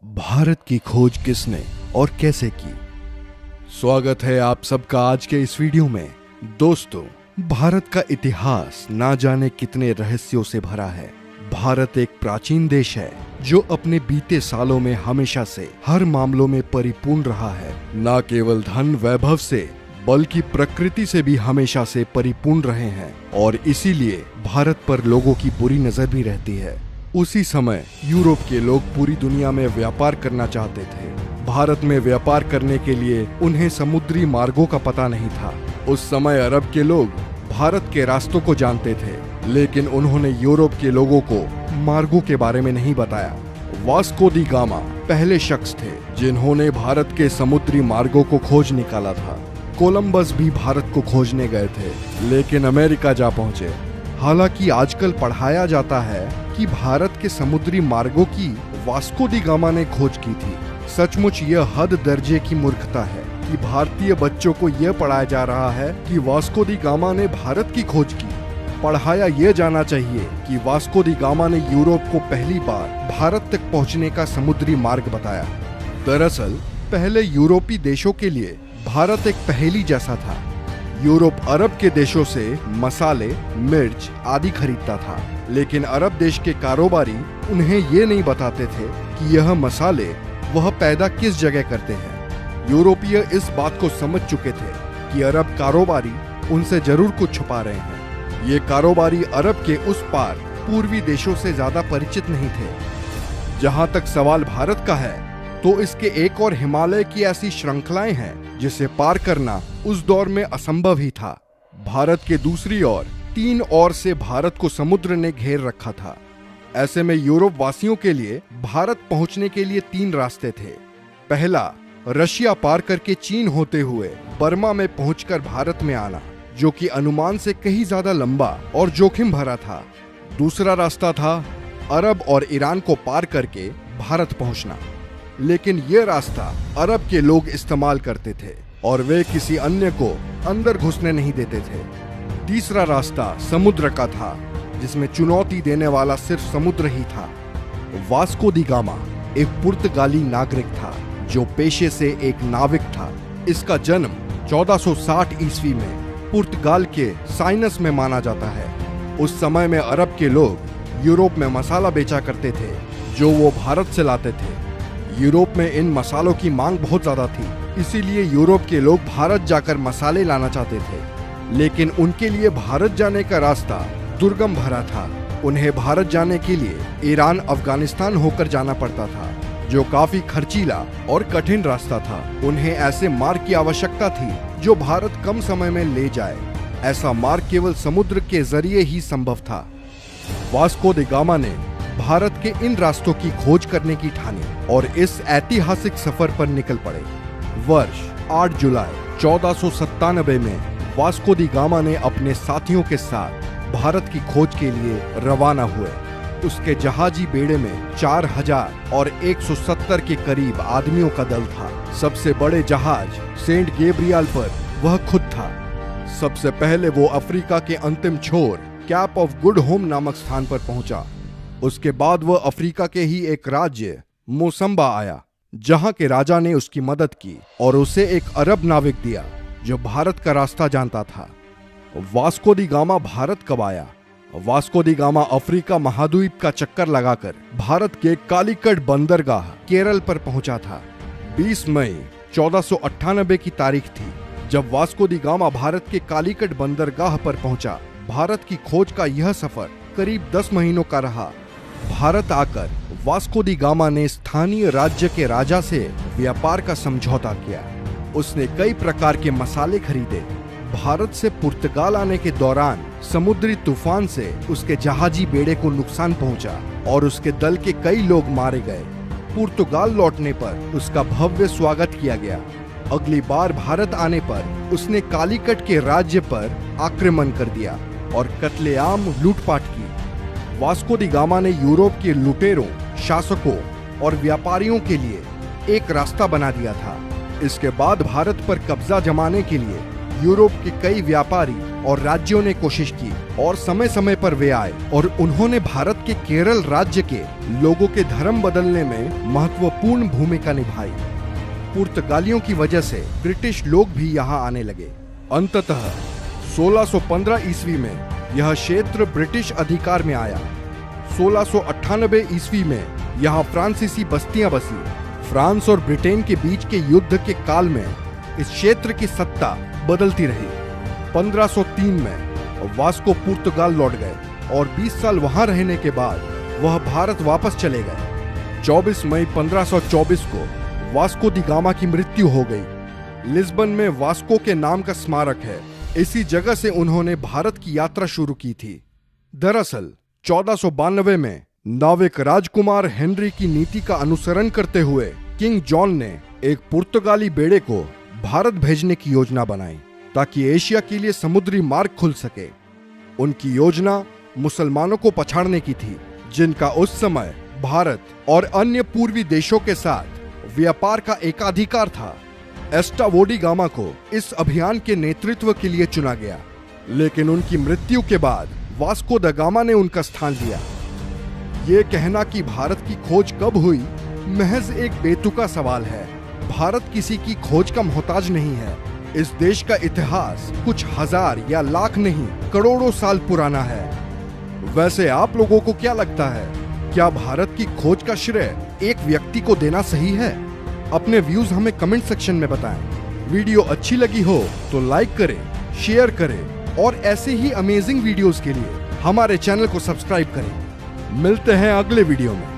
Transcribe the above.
भारत की खोज किसने और कैसे की। स्वागत है आप सबका आज के इस वीडियो में। दोस्तों, भारत का इतिहास ना जाने कितने रहस्यों से भरा है। भारत एक प्राचीन देश है जो अपने बीते सालों में हमेशा से हर मामलों में परिपूर्ण रहा है। न केवल धन वैभव से बल्कि प्रकृति से भी हमेशा से परिपूर्ण रहे हैं और इसीलिए भारत पर लोगों की बुरी नजर भी रहती है। उसी समय यूरोप के लोग पूरी दुनिया में व्यापार करना चाहते थे। भारत में व्यापार करने के लिए उन्हें समुद्री मार्गों का पता नहीं था। उस समय अरब के लोग भारत के रास्तों को जानते थे, लेकिन उन्होंने यूरोप के लोगों को मार्गों के बारे में नहीं बताया। वास्को दी गामा पहले शख्स थे जिन्होंने भारत के समुद्री मार्गों को खोज निकाला था। कोलंबस भी भारत को खोजने गए थे, लेकिन अमेरिका जा पहुंचे। हालांकि आजकल पढ़ाया जाता है कि भारत के समुद्री मार्गों की वास्को दी गामा ने खोज की थी। सचमुच यह हद दर्जे की मूर्खता है कि भारतीय बच्चों को यह पढ़ाया जा रहा है कि वास्को दी गामा ने भारत की खोज की। पढ़ाया यह जाना चाहिए कि वास्को दी गामा ने यूरोप को पहली बार भारत तक पहुंचने का समुद्री मार्ग बताया। दरअसल पहले यूरोपीय देशों के लिए भारत एक पहेली जैसा था। यूरोप अरब के देशों से मसाले, मिर्च आदि खरीदता था, लेकिन अरब देश के कारोबारी उन्हें ये नहीं बताते थे कि यह मसाले वह पैदा किस जगह करते हैं। यूरोपीय इस बात को समझ चुके थे कि अरब कारोबारी उनसे जरूर कुछ छुपा रहे हैं। ये कारोबारी अरब के उस पार पूर्वी देशों से ज्यादा परिचित नहीं थे। जहां तक सवाल भारत का है, तो इसके एक और हिमालय की ऐसी श्रृंखलाएं हैं जिसे पार करना उस दौर में असंभव ही था। भारत के दूसरी ओर 3 ओर से भारत को समुद्र ने घेर रखा था। ऐसे में यूरोप वासियों के लिए भारत पहुंचने के लिए 3 रास्ते थे। पहला, रशिया पार करके चीन होते हुए बर्मा में पहुंचकर भारत में आना, जो कि अनुमान से कहीं ज्यादा लंबा और जोखिम भरा था। दूसरा रास्ता था अरब और ईरान को पार करके भारत पहुंचना, लेकिन यह रास्ता अरब के लोग इस्तेमाल करते थे और वे किसी अन्य को अंदर घुसने नहीं देते थे। तीसरा रास्ता समुद्र का था, जिसमें चुनौती देने वाला सिर्फ समुद्र ही था। वास्को दी गामा एक पुर्तगाली नागरिक था जो पेशे से एक नाविक था। इसका जन्म 1460 ईस्वी में पुर्तगाल के साइनस में माना जाता है। उस समय में अरब के लोग यूरोप में मसाला बेचा करते थे जो वो भारत से लाते थे। यूरोप में इन मसालों की मांग बहुत ज्यादा थी, इसीलिए यूरोप के लोग भारत जाकर मसाले लाना चाहते थे, लेकिन उनके लिए भारत जाने का रास्ता दुर्गम भरा था। उन्हें भारत जाने के लिए ईरान, अफगानिस्तान होकर जाना पड़ता था, जो काफी खर्चीला और कठिन रास्ता था। उन्हें ऐसे मार्ग की आवश्यकता थी जो भारत कम समय में ले जाए। ऐसा मार्ग केवल समुद्र के जरिए ही संभव था। वास्को द गामा ने भारत के इन रास्तों की खोज करने की ठानी और इस ऐतिहासिक सफर पर निकल पड़े। वर्ष 8 जुलाई 1497 में वास्को दी गामा ने अपने साथियों के साथ भारत की खोज के लिए रवाना हुए। उसके जहाजी बेड़े में 4000 और 170 के करीब आदमियों का दल था। सबसे बड़े जहाज सेंट गैब्रियल पर वह खुद था। सबसे पहले वो अफ्रीका के अंतिम छोर कैप ऑफ गुड होम नामक स्थान पर पहुंचा। उसके बाद वह अफ्रीका के ही एक राज्य मोसम्बा आया, जहां के राजा ने उसकी मदद की और उसे एक अरब नाविक दिया जो भारत का रास्ता जानता था। वास्को दी गामा भारत कब आया? वास्को दी गामा अफ्रीका महाद्वीप का चक्कर लगाकर भारत के कालीकट बंदरगाह केरल पर पहुंचा था। 20 मई 1498 की तारीख थी जब वास्को दी गामा भारत के कालीकट बंदरगाह पर पहुंचा। भारत की खोज का यह सफर करीब 10 महीनों का रहा। भारत आकर वास्को दी गामा ने स्थानीय राज्य के राजा से व्यापार का समझौता किया। उसने कई प्रकार के मसाले खरीदे। भारत से पुर्तगाल आने के दौरान समुद्री तूफान से उसके जहाजी बेड़े को नुकसान पहुंचा और उसके दल के कई लोग मारे गए। पुर्तगाल लौटने पर उसका भव्य स्वागत किया गया। अगली बार भारत आने पर उसने कालीकट के राज्य पर आक्रमण कर दिया और कत्लेआम लूटपाट की। वास्को दी गामा ने यूरोप के लुटेरों, शासकों और व्यापारियों के लिए एक रास्ता बना दिया था। इसके बाद भारत पर कब्जा जमाने के लिए यूरोप के कई व्यापारी और राज्यों ने कोशिश की और समय समय पर वे आए और उन्होंने भारत के केरल राज्य के लोगों के धर्म बदलने में महत्वपूर्ण भूमिका निभाई। पुर्तगालियों की वजह से ब्रिटिश लोग भी यहाँ आने लगे। अंततः 1615 ईस्वी में यह क्षेत्र ब्रिटिश अधिकार में आया। 1698 ईस्वी में यहाँ फ्रांसीसी बस्तियां बसी। फ्रांस और ब्रिटेन के बीच के युद्ध के काल में इस क्षेत्र की सत्ता बदलती रही। 1503 में वास्को पुर्तगाल लौट गए और 20 साल वहां रहने के बाद वह भारत वापस चले गए। 24 मई 1524 को वास्को दी गामा की मृत्यु हो गई। लिस्बन में वास्को के नाम का स्मारक है। इसी जगह से उन्होंने भारत की यात्रा शुरू की थी। दरअसल 1492 में नाविक राजकुमार हेनरी की नीति का अनुसरण करते हुए किंग जॉन ने एक पुर्तगाली बेड़े को भारत भेजने की योजना बनाई ताकि एशिया के लिए समुद्री मार्ग खुल सके। उनकी योजना मुसलमानों को पछाड़ने की थी, जिनका उस समय भारत और अन्य पूर्वी देशों के साथ व्यापार का एकाधिकार था। एस्टावो डी गामा को इस अभियान के नेतृत्व के लिए चुना गया, लेकिन उनकी मृत्यु के बाद वास्को द गामा ने उनका स्थान लिया। ये कहना कि भारत की खोज कब हुई महज एक बेतुका सवाल है। भारत किसी की खोज का मोहताज नहीं है। इस देश का इतिहास कुछ हजार या लाख नहीं, करोड़ों साल पुराना है। वैसे आप लोगों को क्या लगता है, क्या भारत की खोज का श्रेय एक व्यक्ति को देना सही है? अपने व्यूज हमें कमेंट सेक्शन में बताएं। वीडियो अच्छी लगी हो तो लाइक करें, शेयर करें और ऐसे ही अमेजिंग वीडियोस के लिए हमारे चैनल को सब्सक्राइब करें। मिलते हैं अगले वीडियो में।